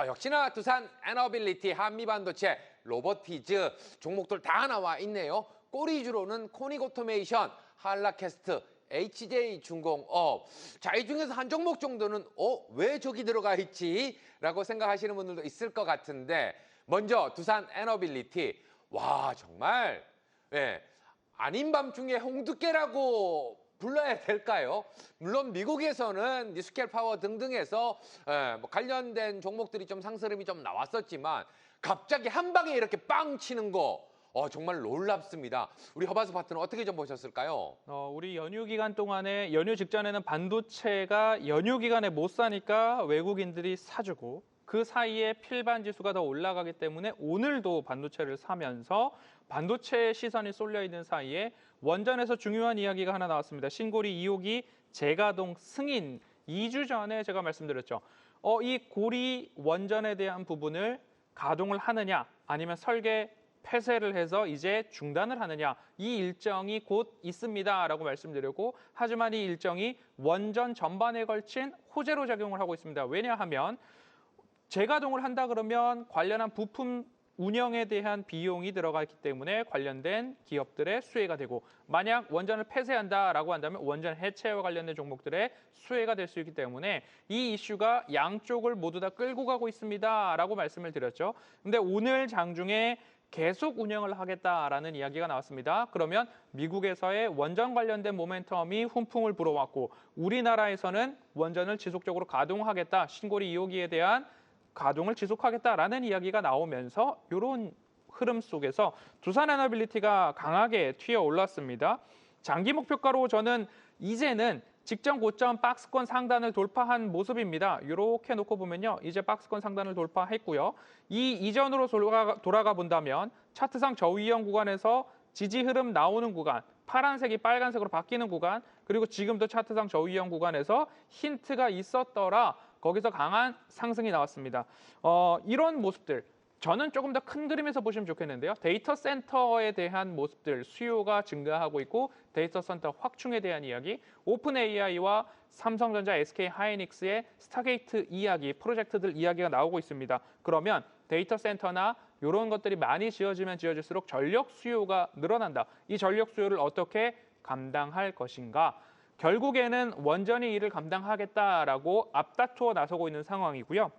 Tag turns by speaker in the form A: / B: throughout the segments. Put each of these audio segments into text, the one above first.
A: 역시나 두산 에너빌리티, 한미반도체, 로보티즈 종목들 다 나와 있네요. 꼬리주로는 코닉 오토메이션, 한라캐스트, HJ중공업. 자, 이 중에서 한 종목 정도는 왜 저기 들어가 있지? 라고 생각하시는 분들도 있을 것 같은데 먼저 두산 에너빌리티. 와, 정말 아닌 밤중에 홍두깨라고 불러야 될까요? 물론 미국에서는 니스켈 파워 등등에서 뭐 관련된 종목들이 좀 상스름이 좀 나왔었지만 갑자기 한 방에 이렇게 빵 치는 거 정말 놀랍습니다. 우리 허바스 파트너 어떻게 좀 보셨을까요?
B: 우리 연휴 기간 동안에 연휴 직전에는 반도체가 연휴 기간에 못 사니까 외국인들이 사주고 그 사이에 필반 지수가 더 올라가기 때문에 오늘도 반도체를 사면서 반도체 시선이 쏠려 있는 사이에 원전에서 중요한 이야기가 하나 나왔습니다. 신고리 2호기 재가동 승인 2주 전에 제가 말씀드렸죠. 이 고리 원전에 대한 부분을 가동을 하느냐 아니면 설계 폐쇄를 해서 이제 중단을 하느냐 이 일정이 곧 있습니다라고 말씀드렸고 하지만 이 일정이 원전 전반에 걸친 호재로 작용을 하고 있습니다. 왜냐하면 재가동을 한다 그러면 관련한 부품 운영에 대한 비용이 들어가기 때문에 관련된 기업들의 수혜가 되고 만약 원전을 폐쇄한다라고 한다면 원전 해체와 관련된 종목들의 수혜가 될 수 있기 때문에 이 이슈가 양쪽을 모두 다 끌고 가고 있습니다라고 말씀을 드렸죠. 근데 오늘 장중에 계속 운영을 하겠다라는 이야기가 나왔습니다. 그러면 미국에서의 원전 관련된 모멘텀이 훈풍을 불어왔고 우리나라에서는 원전을 지속적으로 가동하겠다. 신고리 2호기에 대한 가동을 지속하겠다라는 이야기가 나오면서 이런 흐름 속에서 두산 에너빌리티가 강하게 튀어 올랐습니다. 장기 목표가로 저는 이제는 직전 고점 박스권 상단을 돌파한 모습입니다. 이렇게 놓고 보면요. 이제 박스권 상단을 돌파했고요. 이 이전으로 돌아가 본다면 차트상 저위험 구간에서 지지 흐름 나오는 구간, 파란색이 빨간색으로 바뀌는 구간, 그리고 지금도 차트상 저위험 구간에서 힌트가 있었더라. 거기서 강한 상승이 나왔습니다. 이런 모습들, 저는 조금 더 큰 그림에서 보시면 좋겠는데요. 데이터 센터에 대한 모습들, 수요가 증가하고 있고 데이터 센터 확충에 대한 이야기, 오픈 AI와 삼성전자, SK 하이닉스의 스타게이트 이야기, 프로젝트들 이야기가 나오고 있습니다. 그러면 데이터 센터나 이런 것들이 많이 지어지면 지어질수록 전력 수요가 늘어난다. 이 전력 수요를 어떻게 감당할 것인가? 결국에는 원전이 이를 감당하겠다라고 앞다투어 나서고 있는 상황이고요.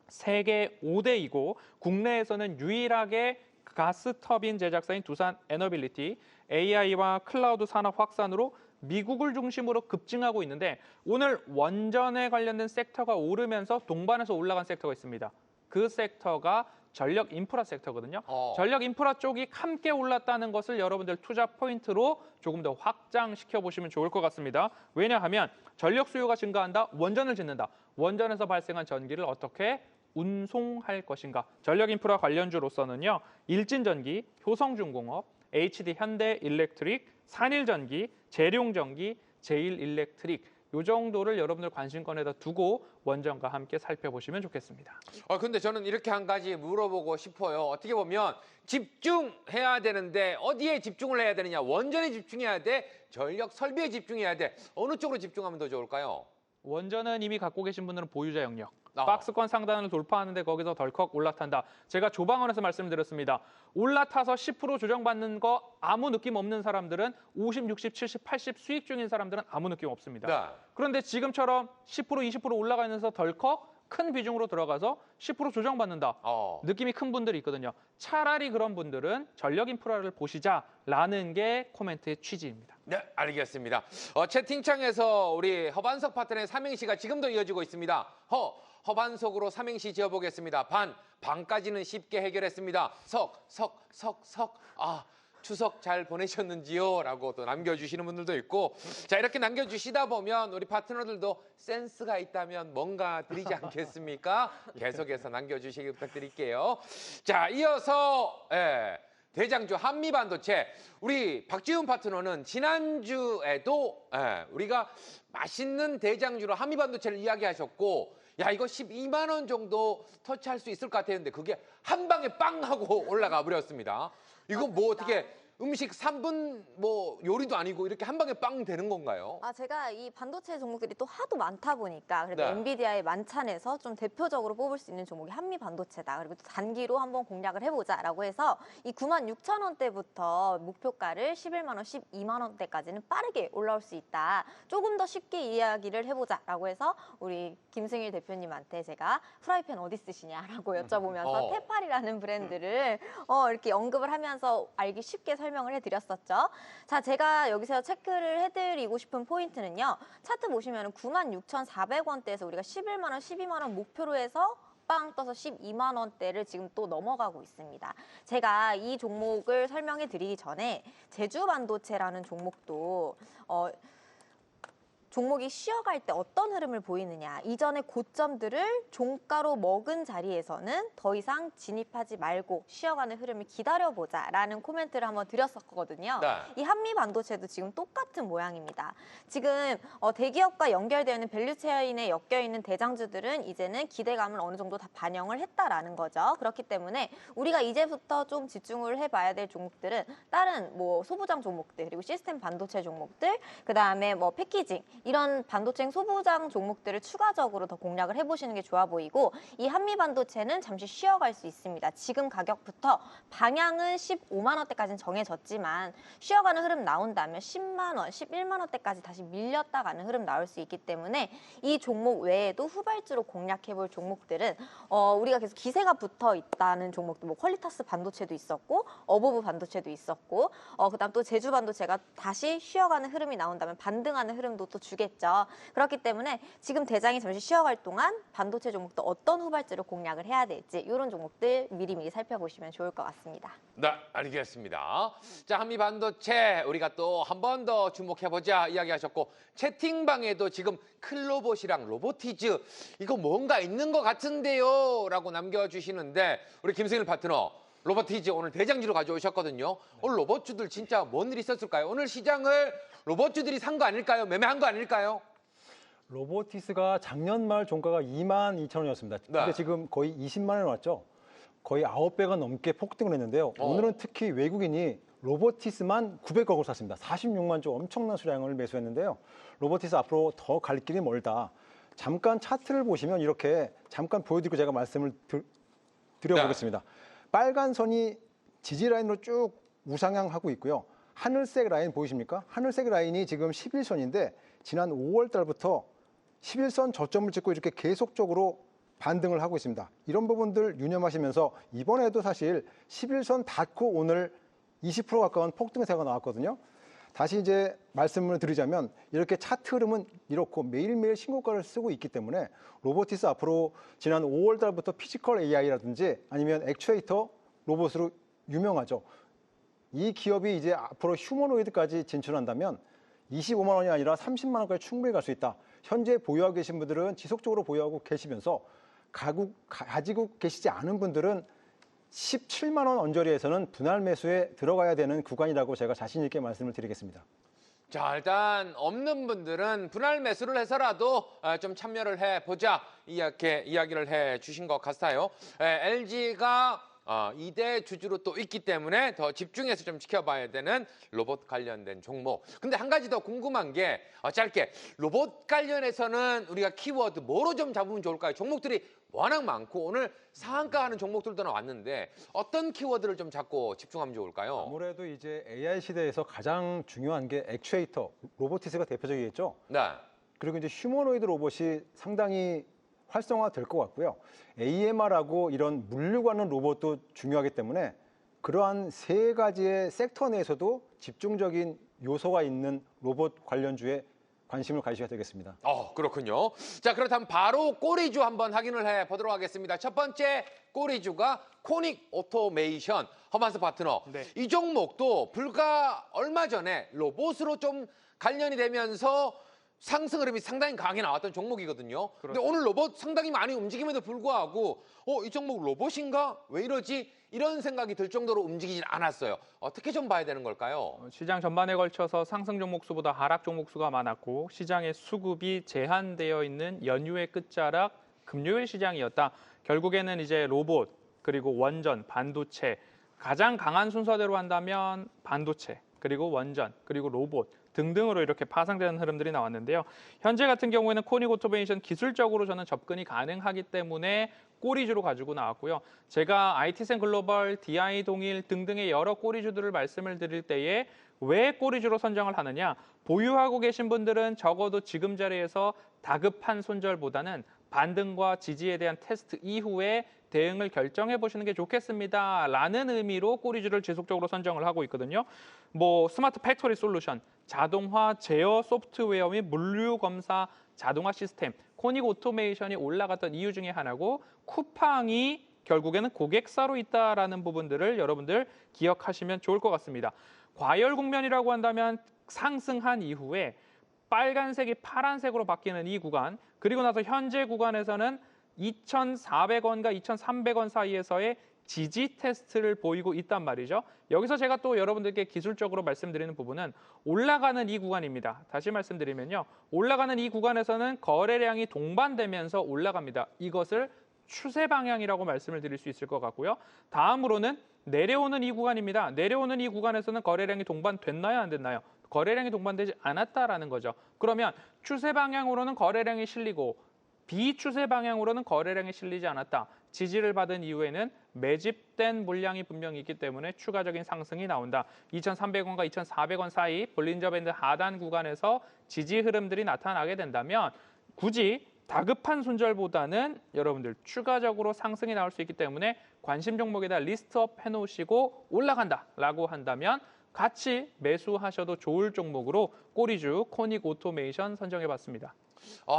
B: 세계 5대이고 국내에서는 유일하게 가스터빈 제작사인 두산 에너빌리티, AI와 클라우드 산업 확산으로 미국을 중심으로 급증하고 있는데 오늘 원전에 관련된 섹터가 오르면서 동반해서 올라간 섹터가 있습니다. 그 섹터가 전력 인프라 섹터거든요. 전력 인프라 쪽이 함께 올랐다는 것을 여러분들 투자 포인트로 조금 더 확장시켜 보시면 좋을 것 같습니다. 왜냐하면 전력 수요가 증가한다, 원전을 짓는다. 원전에서 발생한 전기를 어떻게 운송할 것인가. 전력 인프라 관련주로서는요. 일진전기, 효성중공업, HD 현대일렉트릭, 산일전기, 재룡전기, 제일일렉트릭 이 정도를 여러분들 관심권에다 두고 원전과 함께 살펴보시면 좋겠습니다.
A: 근데 저는 이렇게 한 가지 물어보고 싶어요. 어떻게 보면 집중해야 되는데 어디에 집중을 해야 되느냐? 원전에 집중해야 돼? 전력 설비에 집중해야 돼? 어느 쪽으로 집중하면 더 좋을까요?
B: 원전은 이미 갖고 계신 분들은 보유자 영역. 박스권 상단을 돌파하는데 거기서 덜컥 올라탄다. 제가 조방원에서 말씀드렸습니다. 올라타서 10% 조정받는 거 아무 느낌 없는 사람들은 50, 60, 70, 80 수익 중인 사람들은 아무 느낌 없습니다.
A: 네.
B: 그런데 지금처럼 10%, 20% 올라가면서 덜컥 큰 비중으로 들어가서 10% 조정받는다. 느낌이 큰 분들이 있거든요. 차라리 그런 분들은 전력 인프라를 보시자라는 게 코멘트의 취지입니다.
A: 네, 알겠습니다. 채팅창에서 우리 허반석 파트너의 삼행시가 지금도 이어지고 있습니다. 허반석으로 삼행시 지어보겠습니다. 반까지는 쉽게 해결했습니다. 석. 추석 잘 보내셨는지요? 라고 또 남겨주시는 분들도 있고 자 이렇게 남겨주시다 보면 우리 파트너들도 센스가 있다면 뭔가 드리지 않겠습니까? 계속해서 남겨주시기 부탁드릴게요. 자 이어서 대장주 한미반도체 우리 박지훈 파트너는 지난주에도 우리가 맛있는 대장주로 한미반도체를 이야기하셨고 야 이거 12만 원 정도 터치할 수 있을 것 같았는데 그게 한 방에 빵 하고 올라가 버렸습니다. 이거 뭐 어떻게 음식 3분 뭐 요리도 아니고 이렇게 한 방에 빵 되는 건가요?
C: 제가 이 반도체 종목들이 또 하도 많다 보니까 그래도
A: 네.
C: 엔비디아의 만찬에서 좀 대표적으로 뽑을 수 있는 종목이 한미 반도체다. 그리고 또 단기로 한번 공략을 해보자라고 해서 이 96,000원대부터 목표가를 11만 원, 12만 원대까지는 빠르게 올라올 수 있다. 조금 더 쉽게 이야기를 해보자라고 해서 우리 김승일 대표님한테 제가 프라이팬 어디 쓰시냐라고 여쭤보면서 테팔이라는 브랜드를 이렇게 언급을 하면서 알기 쉽게 설명을 해드렸었죠. 자, 제가 여기서 체크를 해드리고 싶은 포인트는요. 차트 보시면 96,400원대에서 우리가 11만 원, 12만 원 목표로 해서 빵 떠서 12만 원대를 지금 또 넘어가고 있습니다. 제가 이 종목을 설명해 드리기 전에 제주반도체라는 종목도 종목이 쉬어갈 때 어떤 흐름을 보이느냐. 이전의 고점들을 종가로 먹은 자리에서는 더 이상 진입하지 말고 쉬어가는 흐름을 기다려보자라는 코멘트를 한번 드렸었거든요.
A: 네.
C: 이 한미반도체도 지금 똑같은 모양입니다. 지금 대기업과 연결되어 있는 밸류체인에 엮여있는 대장주들은 이제는 기대감을 어느 정도 다 반영을 했다라는 거죠. 그렇기 때문에 우리가 이제부터 좀 집중을 해봐야 될 종목들은 다른 뭐 소부장 종목들 그리고 시스템 반도체 종목들 그다음에 뭐 패키징 이런 반도체 소부장 종목들을 추가적으로 더 공략을 해보시는 게 좋아 보이고 이 한미 반도체는 잠시 쉬어갈 수 있습니다. 지금 가격부터 방향은 15만 원대까지는 정해졌지만 쉬어가는 흐름 나온다면 10만 원, 11만 원대까지 다시 밀렸다 가는 흐름 나올 수 있기 때문에 이 종목 외에도 후발주로 공략해볼 종목들은 우리가 계속 기세가 붙어 있다는 종목도 뭐 퀄리타스 반도체도 있었고 어보브 반도체도 있었고 그다음 또 제주 반도체가 다시 쉬어가는 흐름이 나온다면 반등하는 흐름도 또 주겠죠. 그렇기 때문에 지금 대장이 잠시 쉬어갈 동안 반도체 종목도 어떤 후발주를 공략을 해야 될지 이런 종목들 미리미리 살펴보시면 좋을 것 같습니다.
A: 네, 알겠습니다. 자, 한미 반도체 우리가 또 한 번 더 주목해보자 이야기하셨고 채팅방에도 지금 클로봇이랑 로보티즈 이거 뭔가 있는 것 같은데요 라고 남겨주시는데 우리 김승일 파트너 로보티즈 오늘 대장주로 가져오셨거든요. 오늘 로봇주들 진짜 뭔 일 있었을까요? 오늘 시장을 로봇주들이 산 거 아닐까요? 매매한 거 아닐까요?
D: 로보티스가 작년 말 종가가 22,000원이었습니다. 근데
A: 네.
D: 지금 거의 20만 원 왔죠. 거의 9배가 넘게 폭등을 했는데요. 오늘은 특히 외국인이 로보티스만 900억을 샀습니다. 46만 주 엄청난 수량을 매수했는데요. 로보티스 앞으로 더 갈 길이 멀다. 잠깐 차트를 보시면 이렇게 잠깐 보여드리고 제가 말씀을 드려보겠습니다.
A: 네.
D: 빨간 선이 지지 라인으로 쭉 우상향하고 있고요. 하늘색 라인 보이십니까? 하늘색 라인이 지금 11선인데 지난 5월 달부터 11선 저점을 찍고 이렇게 계속적으로 반등을 하고 있습니다. 이런 부분들 유념하시면서 이번에도 사실 11선 닫고 오늘 20% 가까운 폭등세가 나왔거든요. 다시 이제 말씀을 드리자면 이렇게 차트 흐름은 이렇고 매일매일 신고가를 쓰고 있기 때문에 로보티스 앞으로 지난 5월 달부터 피지컬 AI라든지 아니면 액추에이터 로봇으로 유명하죠. 이 기업이 이제 앞으로 휴머노이드까지 진출한다면 25만 원이 아니라 30만 원까지 충분히 갈 수 있다. 현재 보유하고 계신 분들은 지속적으로 보유하고 계시면서 가지고 계시지 않은 분들은 17만 원 언저리에서는 분할 매수에 들어가야 되는 구간이라고 제가 자신 있게 말씀을 드리겠습니다.
A: 자, 일단 없는 분들은 분할 매수를 해서라도 좀 참여를 해보자 이렇게 이야기를 해주신 것 같아요. LG가 2대 주주로 또 있기 때문에 더 집중해서 좀 지켜봐야 되는 로봇 관련된 종목. 근데 한 가지 더 궁금한 게 짧게 로봇 관련해서는 우리가 키워드 뭐로 좀 잡으면 좋을까요? 종목들이 워낙 많고 오늘 상한가 하는 종목들도 나왔는데 어떤 키워드를 좀 잡고 집중하면 좋을까요?
D: 아무래도 이제 AI 시대에서 가장 중요한 게 액추에이터, 로보티스가 대표적이겠죠.
A: 네.
D: 그리고 이제 휴머노이드 로봇이 상당히 활성화될 것 같고요. AMR하고 이런 물류가는 로봇도 중요하기 때문에 그러한 세 가지의 섹터 내에서도 집중적인 요소가 있는 로봇 관련주에 관심을 가지셔야 되겠습니다.
A: 그렇군요. 자, 그렇다면 바로 꼬리주 한번 확인을 해보도록 하겠습니다. 첫 번째 꼬리주가 코닉 오토메이션, 허만스 파트너.
B: 네.
A: 이 종목도 불과 얼마 전에 로봇으로 좀 관련이 되면서 상승 흐름이 상당히 강하게 나왔던 종목이거든요. 근데
B: 그렇죠.
A: 오늘 로봇 상당히 많이 움직임에도 불구하고 이 종목 로봇인가? 왜 이러지? 이런 생각이 들 정도로 움직이진 않았어요. 어떻게 좀 봐야 되는 걸까요?
B: 시장 전반에 걸쳐서 상승 종목 수보다 하락 종목 수가 많았고 시장의 수급이 제한되어 있는 연휴의 끝자락 금요일 시장이었다. 결국에는 이제 로봇 그리고 원전, 반도체 가장 강한 순서대로 한다면 반도체, 그리고 원전, 그리고 로봇 등등으로 이렇게 파생되는 흐름들이 나왔는데요. 현재 같은 경우에는 코닉 오토메이션 기술적으로 저는 접근이 가능하기 때문에 꼬리주로 가지고 나왔고요. 제가 IT센 글로벌, DI 동일 등등의 여러 꼬리주들을 말씀을 드릴 때에 왜 꼬리주로 선정을 하느냐? 보유하고 계신 분들은 적어도 지금 자리에서 다급한 손절보다는 반등과 지지에 대한 테스트 이후에 대응을 결정해 보시는 게 좋겠습니다. 라는 의미로 꼬리주를 지속적으로 선정을 하고 있거든요. 뭐 스마트 팩토리 솔루션, 자동화 제어 소프트웨어 및 물류 검사 자동화 시스템, 코닉 오토메이션이 올라갔던 이유 중에 하나고 쿠팡이 결국에는 고객사로 있다라는 부분들을 여러분들 기억하시면 좋을 것 같습니다. 과열 국면이라고 한다면 상승한 이후에 빨간색이 파란색으로 바뀌는 이 구간, 그리고 나서 현재 구간에서는 2,400원과 2,300원 사이에서의 지지 테스트를 보이고 있단 말이죠. 여기서 제가 또 여러분들께 기술적으로 말씀드리는 부분은 올라가는 이 구간입니다. 다시 말씀드리면요. 올라가는 이 구간에서는 거래량이 동반되면서 올라갑니다. 이것을 추세 방향이라고 말씀을 드릴 수 있을 것 같고요. 다음으로는 내려오는 이 구간입니다. 내려오는 이 구간에서는 거래량이 동반됐나요? 안 됐나요? 거래량이 동반되지 않았다라는 거죠. 그러면 추세 방향으로는 거래량이 실리고 비추세 방향으로는 거래량이 실리지 않았다. 지지를 받은 이후에는 매집된 물량이 분명히 있기 때문에 추가적인 상승이 나온다. 2,300원과 2,400원 사이 볼린저 밴드 하단 구간에서 지지 흐름들이 나타나게 된다면 굳이 다급한 손절보다는 여러분들 추가적으로 상승이 나올 수 있기 때문에 관심 종목에다 리스트업 해놓으시고 올라간다라고 한다면 같이 매수하셔도 좋을 종목으로 꼬리주 코닉 오토메이션 선정해봤습니다.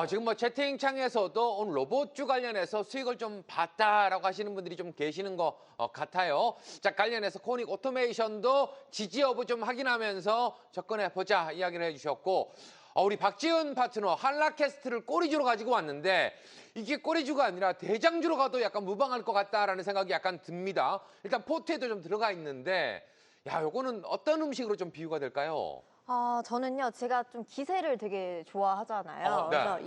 A: 지금 뭐 채팅창에서도 오늘 로봇주 관련해서 수익을 좀 봤다라고 하시는 분들이 좀 계시는 것 같아요. 자, 관련해서 코닉 오토메이션도 지지 여부 좀 확인하면서 접근해보자 이야기를 해주셨고, 우리 박지은 파트너 한라캐스트를 꼬리주로 가지고 왔는데 이게 꼬리주가 아니라 대장주로 가도 약간 무방할 것 같다라는 생각이 약간 듭니다. 일단 포트에도 좀 들어가 있는데, 야, 요거는 어떤 음식으로 좀 비유가 될까요?
C: 저는요, 제가 좀 기세를 되게 좋아하잖아요.
A: 네.
C: 그래서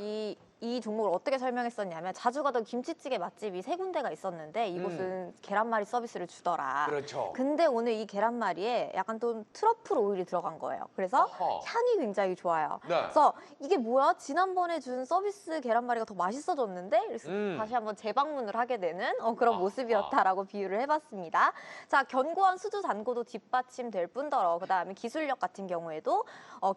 C: 이 종목을 어떻게 설명했었냐면, 자주 가던 김치찌개 맛집이 3군데가 있었는데 이곳은 계란말이 서비스를 주더라.
A: 그렇죠.
C: 근데 오늘 이 계란말이에 약간 좀 트러플 오일이 들어간 거예요. 그래서
A: 어허.
C: 향이 굉장히 좋아요.
A: 네.
C: 그래서 이게 뭐야? 지난번에 준 서비스 계란말이가 더 맛있어졌는데? 그래서
A: 음.
C: 다시 한번 재방문을 하게 되는 그런
A: 아하.
C: 모습이었다라고 비유를 해봤습니다. 자, 견고한 수주 잔고도 뒷받침될 뿐더러 그다음에 기술력 같은 경우에도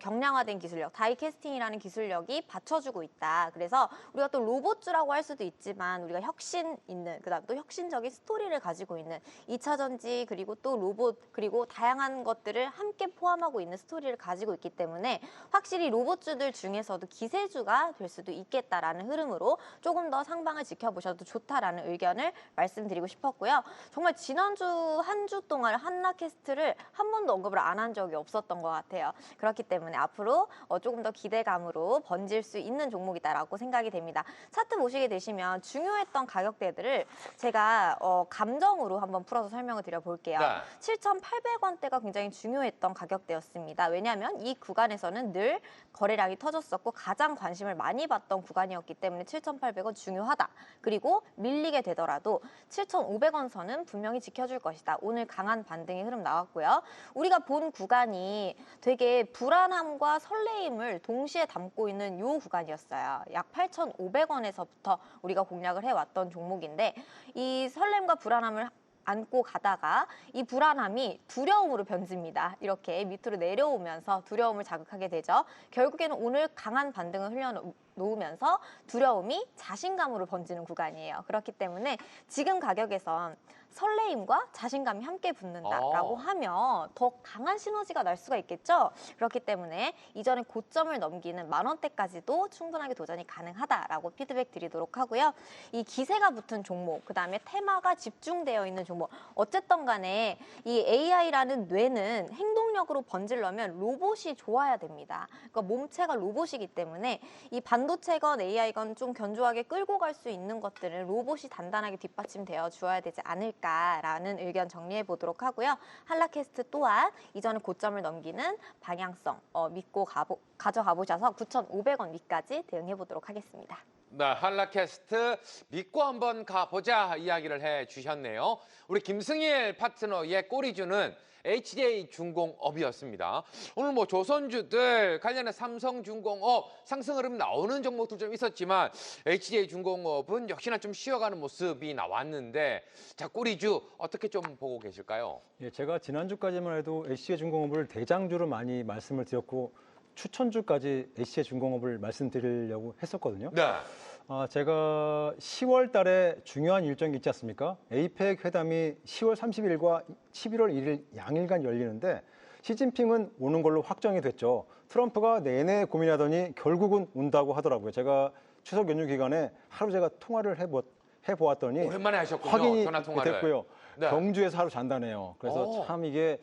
C: 경량화된 기술력, 다이캐스팅이라는 기술력이 받쳐주고 있다. 그래서 우리가 또 로봇주라고 할 수도 있지만 우리가 혁신 있는, 그다음 또 혁신적인 스토리를 가지고 있는 2차 전지, 그리고 또 로봇, 그리고 다양한 것들을 함께 포함하고 있는 스토리를 가지고 있기 때문에 확실히 로봇주들 중에서도 기세주가 될 수도 있겠다라는 흐름으로 조금 더 상방을 지켜보셔도 좋다라는 의견을 말씀드리고 싶었고요. 정말 지난주 한 주 동안 한라캐스트를 한 번도 언급을 안 한 적이 없었던 것 같아요. 그렇기 때문에 앞으로 조금 더 기대감으로 번질 수 있는 종목이다라고 생각이 됩니다. 차트 보시게 되시면 중요했던 가격대들을 제가 감정으로 한번 풀어서 설명을 드려볼게요.
A: 네.
C: 7,800원대가 굉장히 중요했던 가격대였습니다. 왜냐하면 이 구간에서는 늘 거래량이 터졌었고 가장 관심을 많이 받던 구간이었기 때문에 7,800원 중요하다. 그리고 밀리게 되더라도 7,500원 선은 분명히 지켜줄 것이다. 오늘 강한 반등의 흐름 나왔고요. 우리가 본 구간이 되게 불안함과 설레임을 동시에 담고 있는 이 구간이었어요. 약 8,500원에서부터 우리가 공략을 해왔던 종목인데 이 설렘과 불안함을 안고 가다가 이 불안함이 두려움으로 변집니다. 이렇게 밑으로 내려오면서 두려움을 자극하게 되죠. 결국에는 오늘 강한 반등을 흘려놓으면서 두려움이 자신감으로 번지는 구간이에요. 그렇기 때문에 지금 가격에선 설레임과 자신감이 함께 붙는다라고 하면 더 강한 시너지가 날 수가 있겠죠. 그렇기 때문에 이전에 고점을 넘기는 10,000원대까지도 충분하게 도전이 가능하다라고 피드백 드리도록 하고요. 이 기세가 붙은 종목, 그다음에 테마가 집중되어 있는 종목, 어쨌든 간에 이 AI라는 뇌는 행동력으로 번지려면 로봇이 좋아야 됩니다. 그러니까 몸체가 로봇이기 때문에 이 반도체건 AI건 좀 견조하게 끌고 갈 수 있는 것들은 로봇이 단단하게 뒷받침되어 주어야 되지 않을까라는 의견 정리해 보도록 하고요. 한라캐스트 또한 이전에 고점을 넘기는 방향성 믿고 가져가 보셔서 9,500원 위까지 대응해 보도록 하겠습니다.
A: 네, 한라캐스트 믿고 한번 가보자 이야기를 해주셨네요. 우리 김승일 파트너의 꼬리주는 HJ중공업이었습니다. 오늘 뭐 조선주들 관련해 삼성중공업 상승 흐름 나오는 종목들 좀 있었지만 HJ중공업은 역시나 좀 쉬어가는 모습이 나왔는데 자, 꼬리주 어떻게 좀 보고 계실까요?
D: 예, 제가 지난주까지만 해도 HJ중공업을 대장주로 많이 말씀을 드렸고 추천주까지 HJ중공업을 말씀드리려고 했었거든요.
A: 네.
D: 제가 10월 달에 중요한 일정이 있지 않습니까? 에이펙 회담이 10월 30일과 11월 1일 양일간 열리는데 시진핑은 오는 걸로 확정이 됐죠. 트럼프가 내내 고민하더니 결국은 온다고 하더라고요. 제가 추석 연휴 기간에 하루 제가 통화를 해보았더니
A: 오랜만에 하셨군요.
D: 확인이
A: 전화 통화를.
D: 됐고요.
A: 네.
D: 경주에서 하루 잔다네요. 그래서 참 이게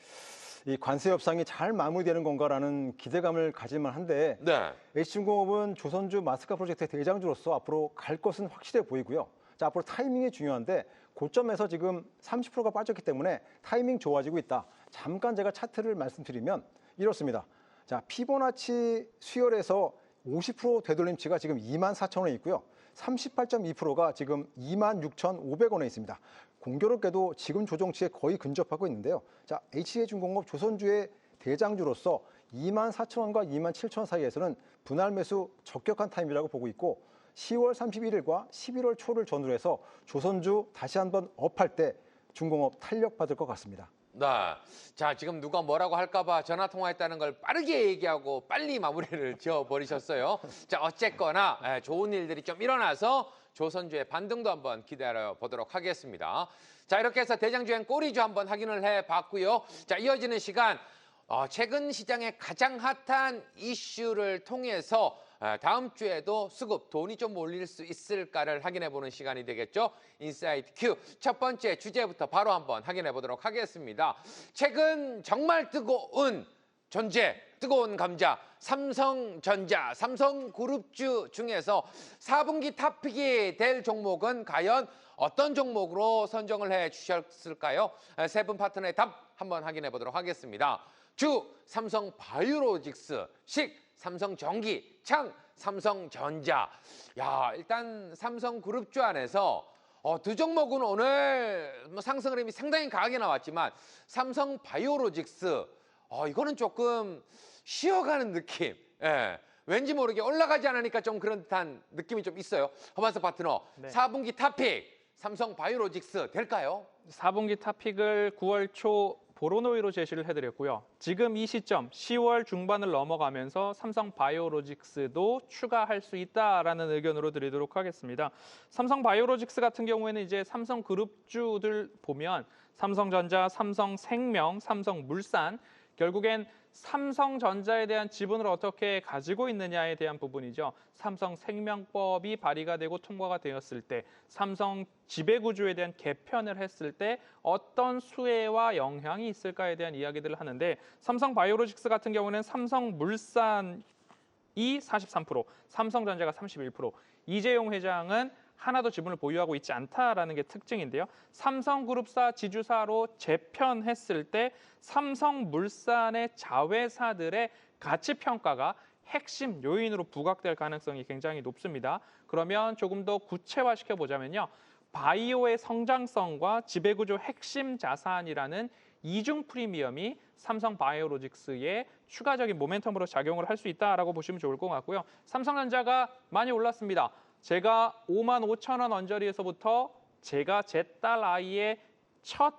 D: 이 관세 협상이 잘 마무리되는 건가라는 기대감을 가질만 한데
A: 네.
D: HJ중공업은 조선주 마스카 프로젝트의 대장주로서 앞으로 갈 것은 확실해 보이고요. 자, 앞으로 타이밍이 중요한데 고점에서 지금 30%가 빠졌기 때문에 타이밍 좋아지고 있다. 잠깐 제가 차트를 말씀드리면 이렇습니다. 자, 피보나치 수열에서 50% 되돌림치가 지금 24,000원에 있고요. 38.2%가 지금 26,500원에 있습니다. 공교롭게도 지금 조정치에 거의 근접하고 있는데요. 자, HJ중공업 조선주의 대장주로서 24,000원과 27,000원 사이에서는 분할 매수 적격한 타임이라고 보고 있고 10월 31일과 11월 초를 전후로 해서 조선주 다시 한번 업할 때 중공업 탄력받을 것 같습니다.
A: 네. 자, 지금 누가 뭐라고 할까봐 전화 통화했다는 걸 빠르게 얘기하고 빨리 마무리를 지어버리셨어요. 자, 어쨌거나 좋은 일들이 좀 일어나서 조선주의 반등도 한번 기다려 보도록 하겠습니다. 자, 이렇게 해서 대장주행 꼬리주 한번 확인을 해봤고요. 자, 이어지는 시간 최근 시장의 가장 핫한 이슈를 통해서 다음 주에도 수급 돈이 좀 몰릴 수 있을까를 확인해 보는 시간이 되겠죠. 인사이드 Q 첫 번째 주제부터 바로 한번 확인해 보도록 하겠습니다. 최근 정말 뜨거운 존재, 뜨거운 감자, 삼성전자, 삼성그룹주 중에서 4분기 탑픽이 될 종목은 과연 어떤 종목으로 선정을 해 주셨을까요? 세 분 파트너의 답 한번 확인해 보도록 하겠습니다. 주, 삼성바이오로직스, 식, 삼성전기, 창, 삼성전자. 야, 일단 삼성그룹주 안에서 두 종목은 오늘 상승 흐름이 상당히 강하게 나왔지만 삼성바이오로직스 이거는 조금 쉬어가는 느낌. 예. 왠지 모르게 올라가지 않으니까 좀 그런 듯한 느낌이 좀 있어요. 허만석 파트너,
B: 네.
A: 4분기 탑픽 삼성바이오로직스 될까요?
B: 4분기 탑픽을 9월 초 보로노이로 제시를 해드렸고요. 지금 이 시점 10월 중반을 넘어가면서 삼성바이오로직스도 추가할 수 있다라는 의견으로 드리도록 하겠습니다. 삼성바이오로직스 같은 경우에는 이제 삼성그룹주들 보면 삼성전자, 삼성생명, 삼성물산 결국엔 삼성전자에 대한 지분을 어떻게 가지고 있느냐에 대한 부분이죠. 삼성생명법이 발의가 되고 통과가 되었을 때 삼성 지배구조에 대한 개편을 했을 때 어떤 수혜와 영향이 있을까에 대한 이야기들을 하는데 삼성바이오로직스 같은 경우는 삼성물산이 43%, 삼성전자가 31%, 이재용 회장은 하나도 지분을 보유하고 있지 않다라는 게 특징인데요. 삼성그룹사 지주사로 재편했을 때 삼성물산의 자회사들의 가치평가가 핵심 요인으로 부각될 가능성이 굉장히 높습니다. 그러면 조금 더 구체화시켜 보자면요. 바이오의 성장성과 지배구조 핵심 자산이라는 이중 프리미엄이 삼성바이오로직스에 추가적인 모멘텀으로 작용을 할 수 있다라고 보시면 좋을 것 같고요. 삼성전자가 많이 올랐습니다. 제가 55,000원 언저리에서부터 제가 제 딸 아이의 첫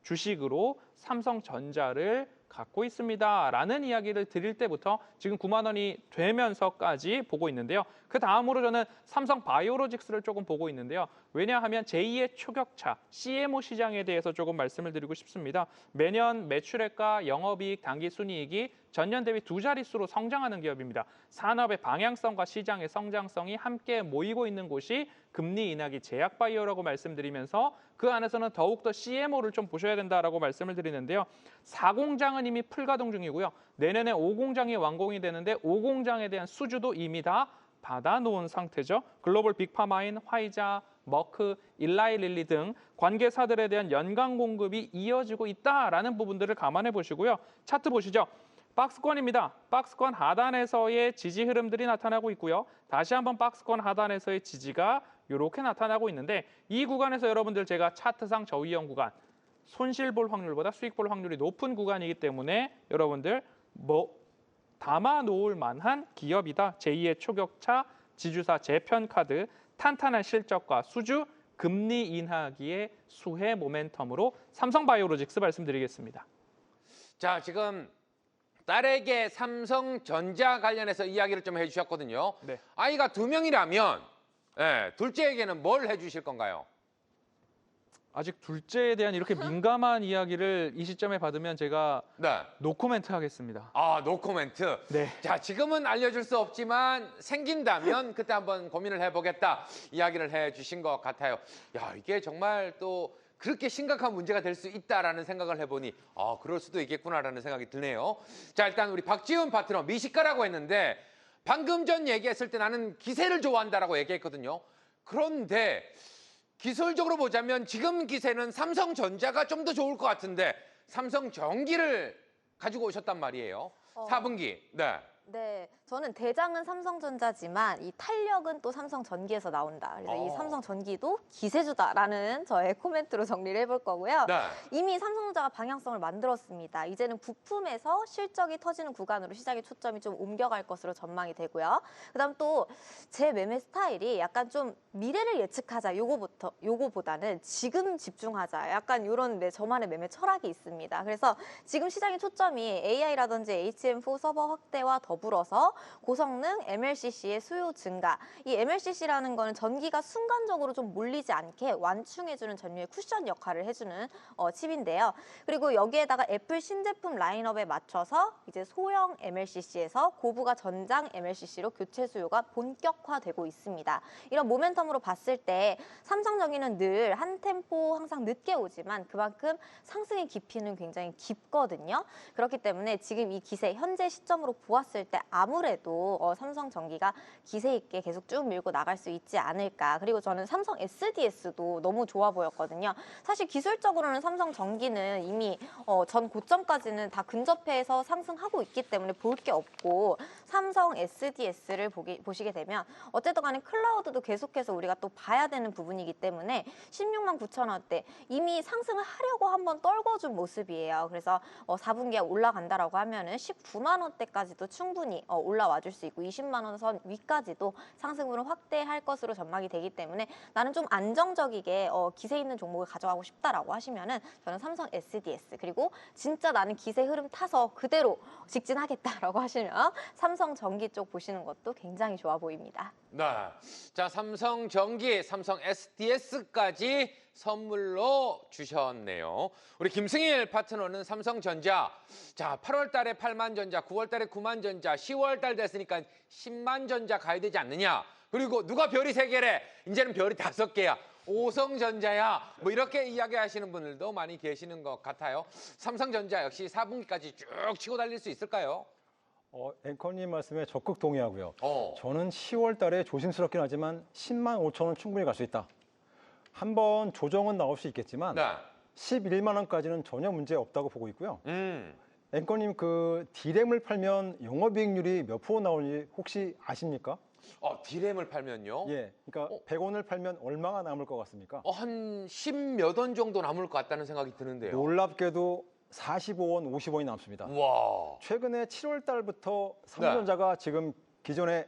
B: 주식으로 삼성전자를 갖고 있습니다라는 이야기를 드릴 때부터 지금 9만 원이 되면서까지 보고 있는데요. 그 다음으로 저는 삼성바이오로직스를 조금 보고 있는데요. 왜냐하면 제2의 초격차 CMO 시장에 대해서 조금 말씀을 드리고 싶습니다. 매년 매출액과 영업이익, 당기순이익이 전년 대비 두 자릿수로 성장하는 기업입니다. 산업의 방향성과 시장의 성장성이 함께 모이고 있는 곳이 금리 인하기 제약바이오라고 말씀드리면서 그 안에서는 더욱더 CMO를 좀 보셔야 된다라고 말씀을 드리는데요. 4공장은 이미 풀가동 중이고요. 내년에 5공장이 완공이 되는데 5공장에 대한 수주도 이미 다 받아놓은 상태죠. 글로벌 빅파마인 화이자, 머크, 일라이릴리 등 관계사들에 대한 연간 공급이 이어지고 있다라는 부분들을 감안해 보시고요. 차트 보시죠. 박스권입니다. 박스권 하단에서의 지지 흐름들이 나타나고 있고요. 다시 한번 박스권 하단에서의 지지가 이렇게 나타나고 있는데 이 구간에서 여러분들 제가 차트상 저위험 구간, 손실 볼 확률보다 수익 볼 확률이 높은 구간이기 때문에 여러분들 담아 놓을 만한 기업이다. 제2의 초격차, 지주사 재편카드, 탄탄한 실적과 수주, 금리 인하기의 수혜 모멘텀으로 삼성바이오로직스 말씀드리겠습니다.
A: 자, 지금 딸에게 삼성전자 관련해서 이야기를 좀 해주셨거든요.
B: 네.
A: 아이가 2명이라면 둘째에게는 뭘 해주실 건가요?
B: 아직 둘째에 대한 이렇게 민감한 이야기를 이 시점에 받으면 제가
A: 네.
B: 노코멘트 하겠습니다.
A: 아, 노코멘트.
B: 네.
A: 자, 지금은 알려줄 수 없지만 생긴다면 그때 한번 고민을 해보겠다 이야기를 해주신 것 같아요. 야, 이게 정말 또 그렇게 심각한 문제가 될 수 있다라는 생각을 해보니 그럴 수도 있겠구나라는 생각이 드네요. 자, 일단 우리 박지훈 파트너 미식가라고 했는데 방금 전 얘기했을 때 나는 기세를 좋아한다라고 얘기했거든요. 그런데 기술적으로 보자면 지금 기세는 삼성전자가 좀 더 좋을 것 같은데 삼성전기를 가지고 오셨단 말이에요. 4분기. 네.
C: 네, 저는 대장은 삼성전자지만 이 탄력은 또 삼성전기에서 나온다. 그래서 이 삼성전기도 기세주다라는 저의 코멘트로 정리를 해볼 거고요.
A: 네.
C: 이미 삼성전자가 방향성을 만들었습니다. 이제는 부품에서 실적이 터지는 구간으로 시장의 초점이 좀 옮겨갈 것으로 전망이 되고요. 그다음 또 제 매매 스타일이 약간 좀 미래를 예측하자 요거보다는 지금 집중하자. 약간 이런 저만의 매매 철학이 있습니다. 그래서 지금 시장의 초점이 AI라든지 HM4 서버 확대와 더불어서 고성능 MLCC의 수요 증가. 이 MLCC라는 거는 전기가 순간적으로 좀 몰리지 않게 완충해주는 전류의 쿠션 역할을 해주는 칩인데요. 그리고 여기에다가 애플 신제품 라인업에 맞춰서 이제 소형 MLCC에서 고부가 전장 MLCC로 교체 수요가 본격화되고 있습니다. 이런 모멘텀으로 봤을 때 삼성전기는 늘 한 템포 항상 늦게 오지만 그만큼 상승의 깊이는 굉장히 깊거든요. 그렇기 때문에 지금 이 기세 현재 시점으로 보았을 때 아무래도 삼성전기가 기세 있게 계속 쭉 밀고 나갈 수 있지 않을까. 그리고 저는 삼성 SDS도 너무 좋아 보였거든요. 사실 기술적으로는 삼성전기는 이미 전 고점까지는 다 근접해서 상승하고 있기 때문에 볼 게 없고 삼성 SDS를 보시게 되면 어쨌든 간에 클라우드도 계속해서 우리가 또 봐야 되는 부분이기 때문에 16만 9천 원대 이미 상승을 하려고 한번 떨궈준 모습이에요. 그래서 4분기에 올라간다라고 하면은 19만 원대까지도 충분히 올라와 줄 수 있고 20만 원 선 위까지도 상승으로 확대할 것으로 전망이 되기 때문에 나는 좀 안정적이게 기세 있는 종목을 가져가고 싶다라고 하시면은 저는 삼성 SDS 그리고 진짜 나는 기세 흐름 타서 그대로 직진하겠다라고 하시면 삼성전기 쪽 보시는 것도 굉장히 좋아 보입니다.
A: 네. 자, 삼성전기, 삼성 SDS까지 선물로 주셨네요. 우리 김승일 파트너는 삼성전자. 자, 8월 달에 8만 전자, 9월 달에 9만 전자, 10월 달 됐으니까 10만 전자 가야 되지 않느냐. 그리고 누가 별이 3개래? 이제는 별이 5개야. 오성전자야. 뭐 이렇게 이야기하시는 분들도 많이 계시는 것 같아요. 삼성전자 역시 4분기까지 쭉 치고 달릴 수 있을까요?
D: 앵커님 말씀에 적극 동의하고요.
A: 어.
D: 저는 10월 달에 조심스럽긴 하지만 10만 5천 원 충분히 갈 수 있다. 한번 조정은 나올 수 있겠지만
A: 네.
D: 11만 원까지는 전혀 문제 없다고 보고 있고요. 앵커님 그 D램을 팔면 영업이익률이 몇 프로 나오는지 혹시 아십니까?
A: D램을 팔면요?
D: 예, 그러니까 100원을 팔면 얼마가 남을 것 같습니까?
A: 한 10몇 원 정도 남을 것 같다는 생각이 드는데요.
D: 놀랍게도 45원, 50원이 남습니다.
A: 와.
D: 최근에 7월 달부터 삼성전자가 지금 기존의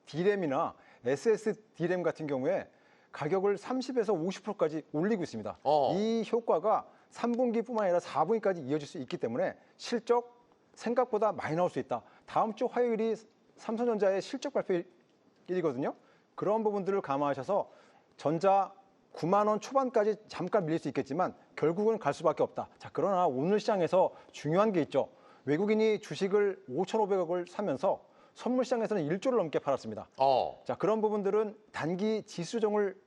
D: D램이나 SSD램 같은 경우에 가격을 30에서 50%까지 올리고 있습니다. 이 효과가 3분기뿐만 아니라 4분기까지 이어질 수 있기 때문에 실적 생각보다 많이 나올 수 있다. 다음 주 화요일이 삼성전자의 실적 발표일이거든요. 그런 부분들을 감안하셔서 전자 9만 원 초반까지 잠깐 밀릴 수 있겠지만 결국은 갈 수밖에 없다. 자, 그러나 오늘 시장에서 중요한 게 있죠. 외국인이 주식을 5,500억을 사면서 선물 시장에서는 1조를 넘게 팔았습니다. 자, 그런 부분들은 단기 지수정을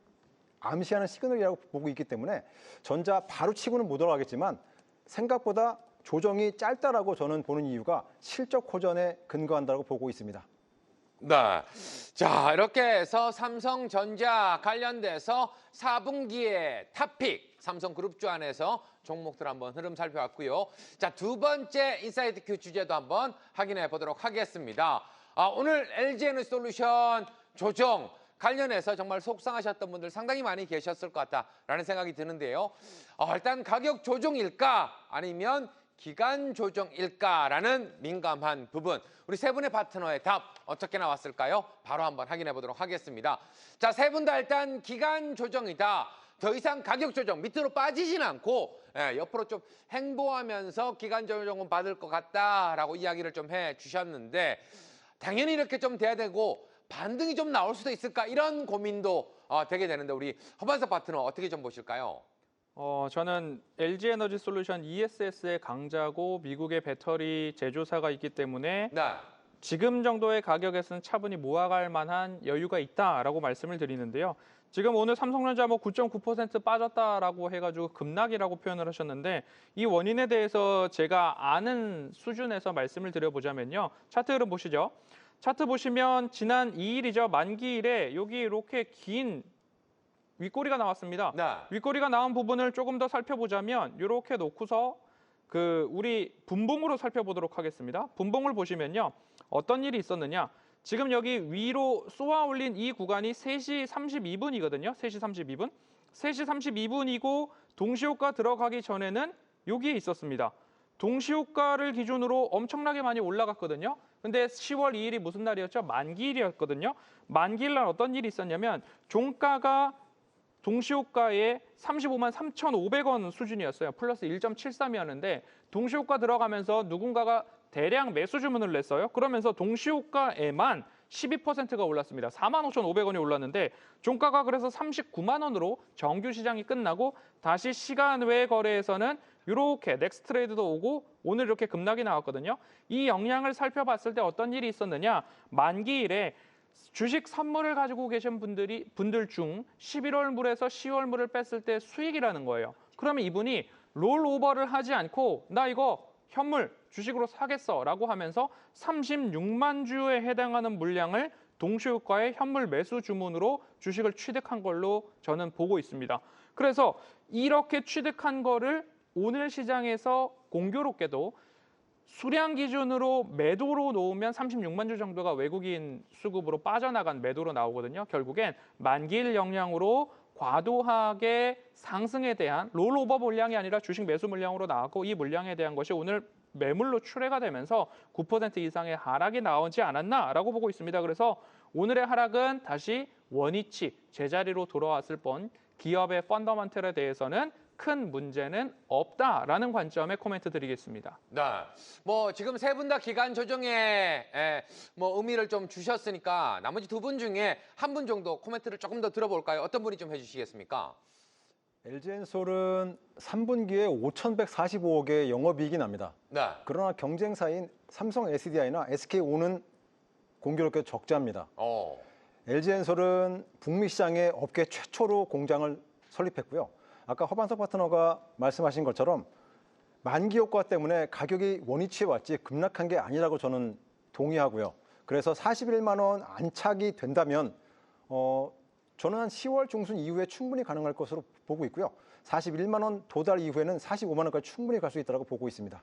D: 암시하는 시그널이라고 보고 있기 때문에 전자 바로 치고는 못 올라가겠지만 생각보다 조정이 짧다라고 저는 보는 이유가 실적 호전에 근거한다고 보고 있습니다.
A: 네. 자, 이렇게 해서 삼성전자 관련돼서 4분기의 탑픽 삼성그룹주 안에서 종목들 한번 흐름 살펴봤고요. 자, 두 번째 인사이트 큐 주제도 한번 확인해 보도록 하겠습니다. 오늘 LG에너지솔루션 조정 관련해서 정말 속상하셨던 분들 상당히 많이 계셨을 것 같다라는 생각이 드는데요. 일단 가격 조정일까 아니면 기간 조정일까라는 민감한 부분. 우리 세 분의 파트너의 답 어떻게 나왔을까요? 바로 한번 확인해 보도록 하겠습니다. 자, 세 분 다 일단 기간 조정이다. 더 이상 가격 조정 밑으로 빠지진 않고 옆으로 좀 행보하면서 기간 조정은 받을 것 같다라고 이야기를 좀 해주셨는데 당연히 이렇게 좀 돼야 되고 반등이 좀 나올 수도 있을까 이런 고민도 되게 되는데 우리 허반석 파트너 어떻게 좀 보실까요?
B: 저는 LG에너지솔루션 ESS의 강자고 미국의 배터리 제조사가 있기 때문에
A: 네.
B: 지금 정도의 가격에서는 차분히 모아갈 만한 여유가 있다라고 말씀을 드리는데요. 지금 오늘 삼성전자 9.9% 빠졌다라고 해가지고 급락이라고 표현을 하셨는데 이 원인에 대해서 제가 아는 수준에서 말씀을 드려보자면요. 차트 흐름 보시죠. 차트 보시면 지난 2일이죠. 만기일에 여기 이렇게 긴 윗꼬리가 나왔습니다.
A: 네.
B: 윗꼬리가 나온 부분을 조금 더 살펴보자면 이렇게 놓고서 우리 분봉으로 살펴보도록 하겠습니다. 분봉을 보시면요. 어떤 일이 있었느냐. 지금 여기 위로 쏘아 올린 이 구간이 3시 32분이거든요. 3시 32분. 3시 32분이고 동시호가 들어가기 전에는 여기에 있었습니다. 동시호가를 기준으로 엄청나게 많이 올라갔거든요. 근데 10월 2일이 무슨 날이었죠? 만기일이었거든요. 만기일 날 어떤 일이 있었냐면 종가가 동시호가의 35만 3,500원 수준이었어요. 플러스 1.73이었는데 동시호가 들어가면서 누군가가 대량 매수 주문을 냈어요. 그러면서 동시호가에만 12%가 올랐습니다. 45,500원이 올랐는데 종가가 그래서 39만 원으로 정규 시장이 끝나고 다시 시간 외 거래에서는 이렇게 넥스트 트레이드도 오고 오늘 이렇게 급락이 나왔거든요. 이 영향을 살펴봤을 때 어떤 일이 있었느냐. 만기일에 주식 선물을 가지고 계신 분들 중 11월 물에서 10월 물을 뺐을 때 수익이라는 거예요. 그러면 이분이 롤오버를 하지 않고 나 이거 현물 주식으로 사겠어라고 하면서 36만 주에 해당하는 물량을 동시효과의 현물 매수 주문으로 주식을 취득한 걸로 저는 보고 있습니다. 그래서 이렇게 취득한 거를 오늘 시장에서 공교롭게도 수량 기준으로 매도로 놓으면 36만 주 정도가 외국인 수급으로 빠져나간 매도로 나오거든요. 결국엔 만기일 영향으로 과도하게 상승에 대한 롤오버 물량이 아니라 주식 매수 물량으로 나왔고 이 물량에 대한 것이 오늘 매물로 출회가 되면서 9% 이상의 하락이 나오지 않았나라고 보고 있습니다. 그래서 오늘의 하락은 다시 원위치 제자리로 돌아왔을 뿐 기업의 펀더먼털에 대해서는 큰 문제는 없다라는 관점에 코멘트 드리겠습니다.
A: 네. 지금 세 분 다 기간 조정에 의미를 좀 주셨으니까 나머지 두 분 중에 한 분 정도 코멘트를 조금 더 들어볼까요? 어떤 분이 좀 해주시겠습니까?
D: LG엔솔은 3분기에 5,145억의 영업이익이 납니다.
A: 네.
D: 그러나 경쟁사인 삼성 SDI나 SK온은 공교롭게 적자입니다. LG엔솔은 북미 시장에 업계 최초로 공장을 설립했고요. 아까 허반석 파트너가 말씀하신 것처럼 만기 효과 때문에 가격이 원위치에 왔지 급락한 게 아니라고 저는 동의하고요. 그래서 41만 원 안착이 된다면 저는 한 10월 중순 이후에 충분히 가능할 것으로 보고 있고요. 41만 원 도달 이후에는 45만 원까지 충분히 갈 수 있다고 보고 있습니다.